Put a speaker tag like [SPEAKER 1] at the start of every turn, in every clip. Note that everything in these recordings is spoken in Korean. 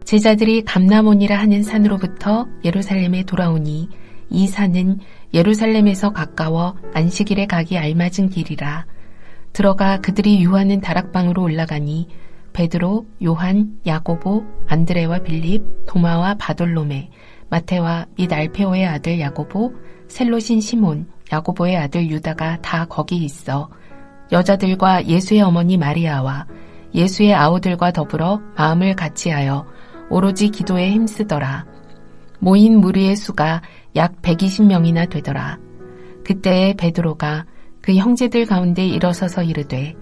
[SPEAKER 1] 제자들이 감람원이라 하는 산으로부터 예루살렘에 돌아오니 이 산은 예루살렘에서 가까워 안식일에 가기 알맞은 길이라. 들어가 그들이 유하는 다락방으로 올라가니 베드로, 요한, 야고보, 안드레와 빌립, 도마와 바돌로메, 마테와 및 알페오의 아들 야고보, 셀롯인 시몬, 야고보의 아들 유다가 다 거기 있어 여자들과 예수의 어머니 마리아와 예수의 아우들과 더불어 마음을 같이하여 오로지 기도에 힘쓰더라. 모인 무리의 수가 약 120명이나 되더라. 그때에 베드로가 그 형제들 가운데 일어서서 이르되,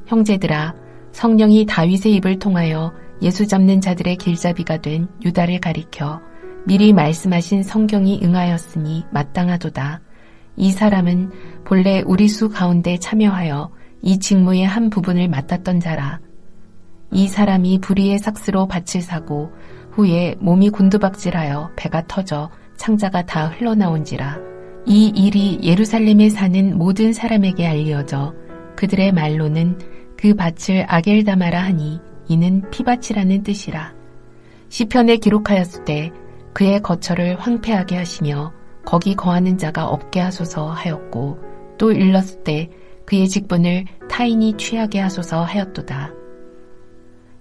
[SPEAKER 1] 형제들아, 성령이 다윗의 입을 통하여 예수 잡는 자들의 길잡이가 된 유다를 가리켜 미리 말씀하신 성경이 응하였으니 마땅하도다. 이 사람은 본래 우리 수 가운데 참여하여 이 직무의 한 부분을 맡았던 자라. 이 사람이 불의의 삭스로 밭을 사고 후에 몸이 곤두박질하여 배가 터져 창자가 다 흘러나온지라. 이 일이 예루살렘에 사는 모든 사람에게 알려져 그들의 말로는 그 밭을 아겔다마라 하니 이는 피밭이라는 뜻이라. 시편에 기록하였을 때 그의 거처를 황폐하게 하시며 거기 거하는 자가 없게 하소서 하였고, 또 일렀을 때 그의 직분을 타인이 취하게 하소서 하였도다.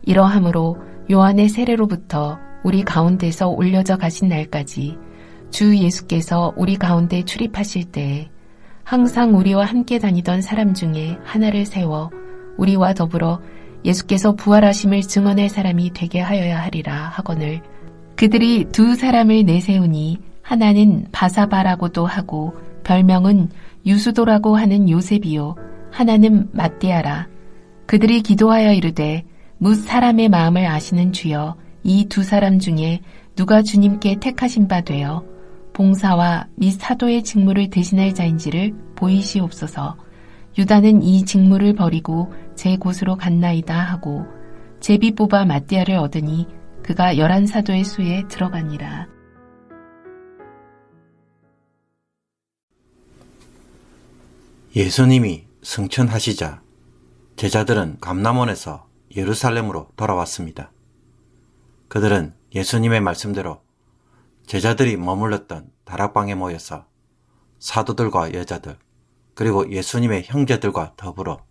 [SPEAKER 1] 이러함으로 요한의 세례로부터 우리 가운데서 올려져 가신 날까지 주 예수께서 우리 가운데 출입하실 때에 항상 우리와 함께 다니던 사람 중에 하나를 세워 우리와 더불어 예수께서 부활하심을 증언할 사람이 되게 하여야 하리라 하거늘, 그들이 두 사람을 내세우니 하나는 바사바라고도 하고 별명은 유수도라고 하는 요셉이요 하나는 matti아라. 그들이 기도하여 이르되, 뭇 사람의 마음을 아시는 주여, 이 두 사람 중에 누가 주님께 택하신 바 되어 봉사와 및 사도의 직무를 대신할 자인지를 보이시옵소서. 유다는 이 직무를 버리고 제 곳으로 갔나이다 하고 제비 뽑아 matti아를 얻으니 그가 11사도의 수에 들어가니라.
[SPEAKER 2] 예수님이 승천하시자 제자들은 감람원에서 예루살렘으로 돌아왔습니다. 그들은 예수님의 말씀대로 제자들이 머물렀던 다락방에 모여서 사도들과 여자들, 그리고 예수님의 형제들과 더불어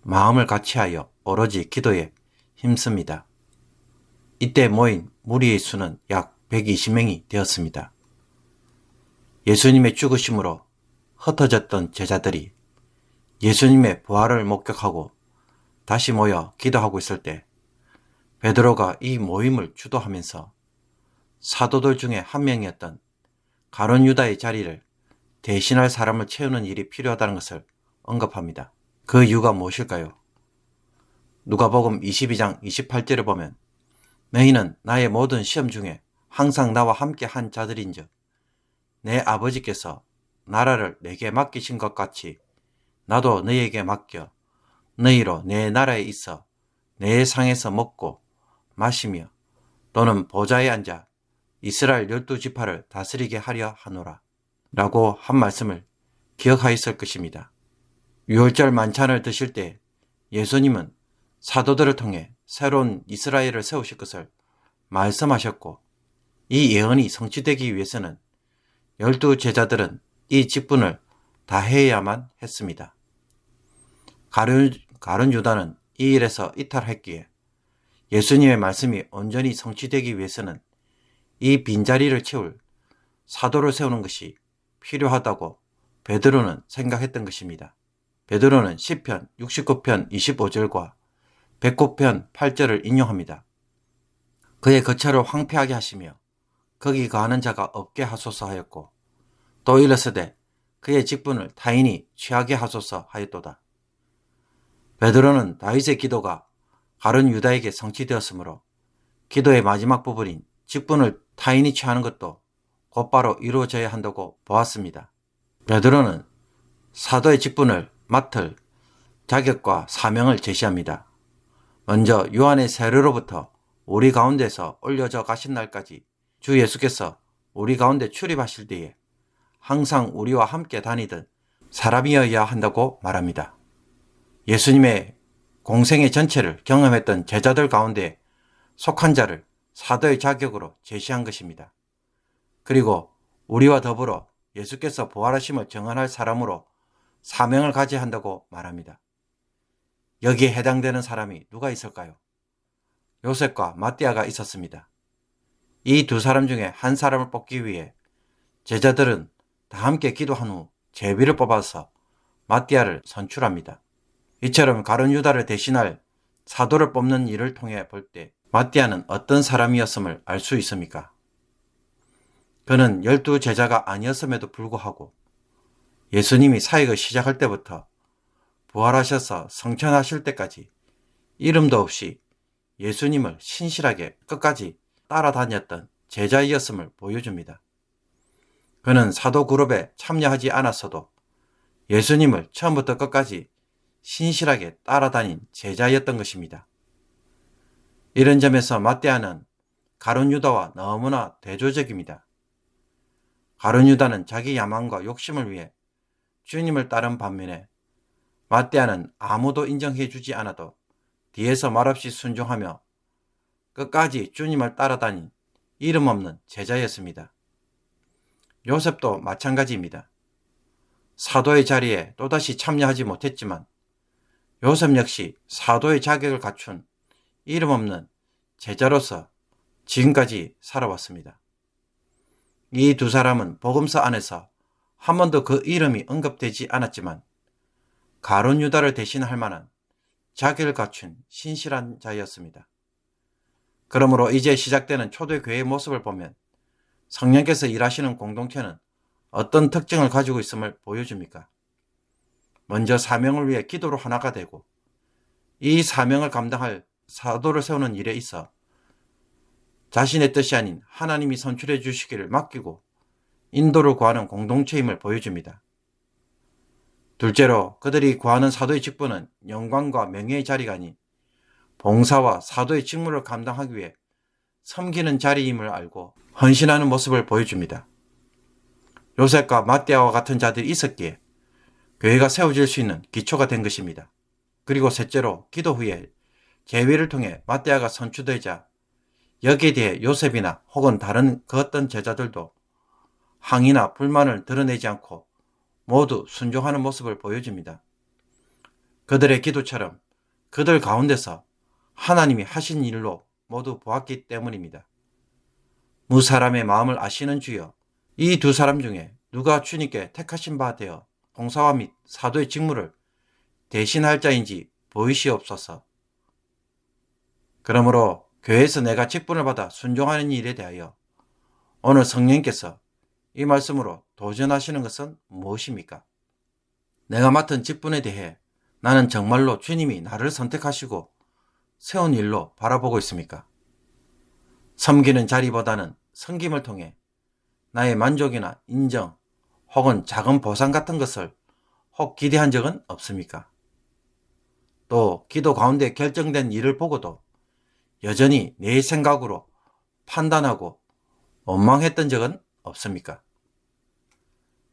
[SPEAKER 2] 마음을 같이하여 오로지 기도에 힘씁니다. 이때 모인 무리의 수는 약 120명이 되었습니다. 예수님의 죽으심으로 흩어졌던 제자들이 예수님의 부활을 목격하고 다시 모여 기도하고 있을 때 베드로가 이 모임을 주도하면서 사도들 중에 한 명이었던 가룟 유다의 자리를 대신할 사람을 채우는 일이 필요하다는 것을 언급합니다. 그 이유가 무엇일까요? 누가복음 22장 28절을 보면 너희는 나의 모든 시험 중에 항상 나와 함께 한 자들인즉 내 아버지께서 나라를 내게 맡기신 것 같이 나도 너희에게 맡겨 너희로 내 나라에 있어 내 상에서 먹고 마시며 또는 보좌에 앉아 이스라엘 12지파를 다스리게 하려 하노라 라고 한 말씀을 기억하였을 것입니다. 유월절 만찬을 드실 때 예수님은 사도들을 통해 새로운 이스라엘을 세우실 것을 말씀하셨고, 이 예언이 성취되기 위해서는 12제자들은 이 직분을 다해야만 했습니다. 가룟 유다는 이 일에서 이탈했기에 예수님의 말씀이 온전히 성취되기 위해서는 이 빈자리를 채울 사도를 세우는 것이 필요하다고 베드로는 생각했던 것입니다. 베드로는 시편 69편 25절과 109편 8절을 인용합니다. 그의 거처를 황폐하게 하시며 거기 거하는 자가 없게 하소서 하였고, 또 일렀으되 그의 직분을 타인이 취하게 하소서 하였도다. 베드로는 다윗의 기도가 가룟 유다에게 성취되었으므로 기도의 마지막 부분인 직분을 타인이 취하는 것도 곧바로 이루어져야 한다고 보았습니다. 베드로는 사도의 직분을 맡을 자격과 사명을 제시합니다. 먼저 요한의 세례로부터 우리 가운데서 올려져 가신 날까지 주 예수께서 우리 가운데 출입하실 때에 항상 우리와 함께 다니던 사람이어야 한다고 말합니다. 예수님의 공생의 전체를 경험했던 제자들 가운데 속한 자를 사도의 자격으로 제시한 것입니다. 그리고 우리와 더불어 예수께서 부활하심을 증언할 사람으로 사명을 가져야 한다고 말합니다. 여기에 해당되는 사람이 누가 있을까요? 요셉과 마띠아가 있었습니다. 이 두 사람 중에 한 사람을 뽑기 위해 제자들은 다 함께 기도한 후 제비를 뽑아서 마띠아를 선출합니다. 이처럼 가룟 유다를 대신할 사도를 뽑는 일을 통해 볼 때 마띠아는 어떤 사람이었음을 알 수 있습니까? 그는 12 제자가 아니었음에도 불구하고 예수님이 사역을 시작할 때부터 부활하셔서 성천하실 때까지 이름도 없이 예수님을 신실하게 끝까지 따라다녔던 제자이었음을 보여줍니다. 그는 사도 그룹에 참여하지 않았어도 예수님을 처음부터 끝까지 신실하게 따라다닌 제자였던 것입니다. 이런 점에서 마띠아는 가룟 유다와 너무나 대조적입니다. 가룟 유다는 자기 야망과 욕심을 위해 주님을 따른 반면에 마띠아는 아무도 인정해 주지 않아도 뒤에서 말없이 순종하며 끝까지 주님을 따라다닌 이름 없는 제자였습니다. 요셉도 마찬가지입니다. 사도의 자리에 또다시 참여하지 못했지만 요셉 역시 사도의 자격을 갖춘 이름 없는 제자로서 지금까지 살아왔습니다. 이 두 사람은 복음서 안에서 한 번도 그 이름이 언급되지 않았지만 가룟 유다를 대신할 만한 자격을 갖춘 신실한 자였습니다. 그러므로 이제 시작되는 초대교회의 모습을 보면 성령께서 일하시는 공동체는 어떤 특징을 가지고 있음을 보여줍니까? 먼저 사명을 위해 기도로 하나가 되고 이 사명을 감당할 사도를 세우는 일에 있어 자신의 뜻이 아닌 하나님이 선출해 주시기를 맡기고 인도를 구하는 공동체임을 보여줍니다. 둘째로 그들이 구하는 사도의 직분은 영광과 명예의 자리가 아닌 봉사와 사도의 직무를 감당하기 위해 섬기는 자리임을 알고 헌신하는 모습을 보여줍니다. 요셉과 마띠아와 같은 자들이 있었기에 교회가 세워질 수 있는 기초가 된 것입니다. 그리고 셋째로 기도 후에 제위를 통해 마띠아가 선출되자 여기에 대해 요셉이나 혹은 다른 그 어떤 제자들도 항의나 불만을 드러내지 않고 모두 순종하는 모습을 보여줍니다. 그들의 기도처럼 그들 가운데서 하나님이 하신 일로 모두 보았기 때문입니다. 무사람의 마음을 아시는 주여, 이 두 사람 중에 누가 주님께 택하신 바 되어 봉사와 및 사도의 직무를 대신할 자인지 보이시옵소서. 그러므로 교회에서 내가 직분을 받아 순종하는 일에 대하여 오늘 성령께서 이 말씀으로 도전하시는 것은 무엇입니까? 내가 맡은 직분에 대해 나는 정말로 주님이 나를 선택하시고 세운 일로 바라보고 있습니까? 섬기는 자리보다는 섬김을 통해 나의 만족이나 인정 혹은 작은 보상 같은 것을 혹 기대한 적은 없습니까? 또 기도 가운데 결정된 일을 보고도 여전히 내 생각으로 판단하고 원망했던 적은 없습니까?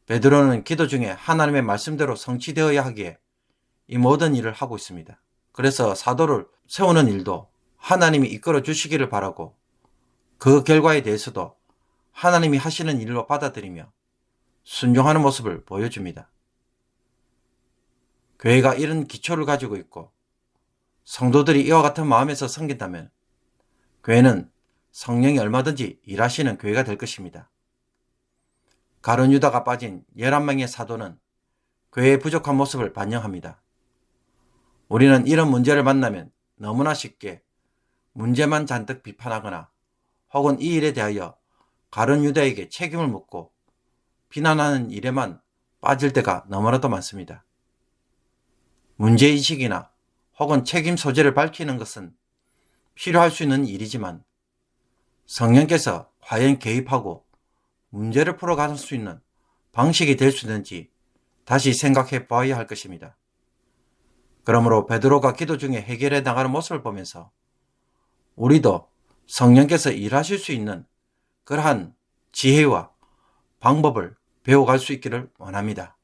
[SPEAKER 2] 베드로는 기도 중에 하나님의 말씀대로 성취되어야 하기에 이 모든 일을 하고 있습니다. 그래서 사도를 세우는 일도 하나님이 이끌어 주시기를 바라고 그 결과에 대해서도 하나님이 하시는 일로 받아들이며 순종하는 모습을 보여줍니다. 교회가 이런 기초를 가지고 있고 성도들이 이와 같은 마음에서 섬긴다면 교회는 성령이 얼마든지 일하시는 교회가 될 것입니다. 가룟 유다가 빠진 11명의 사도는 교회의 부족한 모습을 반영합니다. 우리는 이런 문제를 만나면 너무나 쉽게 문제만 잔뜩 비판하거나 혹은 이 일에 대하여 가룟 유다에게 책임을 묻고 비난하는 일에만 빠질 때가 너무나도 많습니다. 문제인식이나 혹은 책임 소재를 밝히는 것은 필요할 수 있는 일이지만 성령께서 과연 개입하고 문제를 풀어갈 수 있는 방식이 될 수 있는지 다시 생각해 보아야 할 것입니다. 그러므로 베드로가 기도 중에 해결해 나가는 모습을 보면서 우리도 성령께서 일하실 수 있는 그러한 지혜와 방법을 배워갈 수 있기를 원합니다.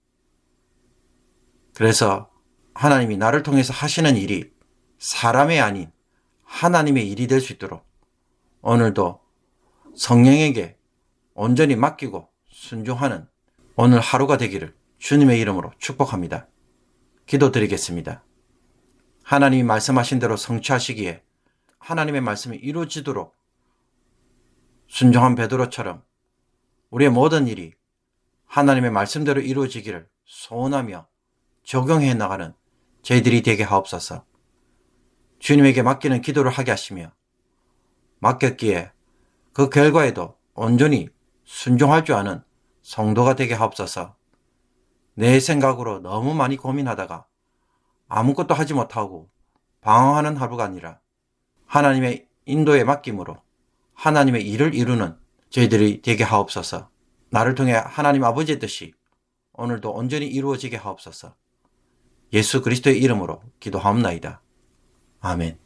[SPEAKER 2] 그래서 하나님이 나를 통해서 하시는 일이 사람의 아닌 하나님의 일이 될 수 있도록 오늘도 성령에게 온전히 맡기고 순종하는 오늘 하루가 되기를 주님의 이름으로 축복합니다. 기도드리겠습니다. 하나님이 말씀하신 대로 성취하시기에 하나님의 말씀이 이루어지도록 순종한 베드로처럼 우리의 모든 일이 하나님의 말씀대로 이루어지기를 소원하며 적용해 나가는 저희들이 되게 하옵소서. 주님에게 맡기는 기도를 하게 하시며 맡겼기에 그 결과에도 온전히 순종할 줄 아는 성도가 되게 하옵소서. 내 생각으로 너무 많이 고민하다가 아무것도 하지 못하고 방황하는 하루가 아니라 하나님의 인도에 맡김으로 하나님의 일을 이루는 저희들이 되게 하옵소서. 나를 통해 하나님 아버지의 뜻이 오늘도 온전히 이루어지게 하옵소서. 예수 그리스도의 이름으로 기도하옵나이다. 아멘.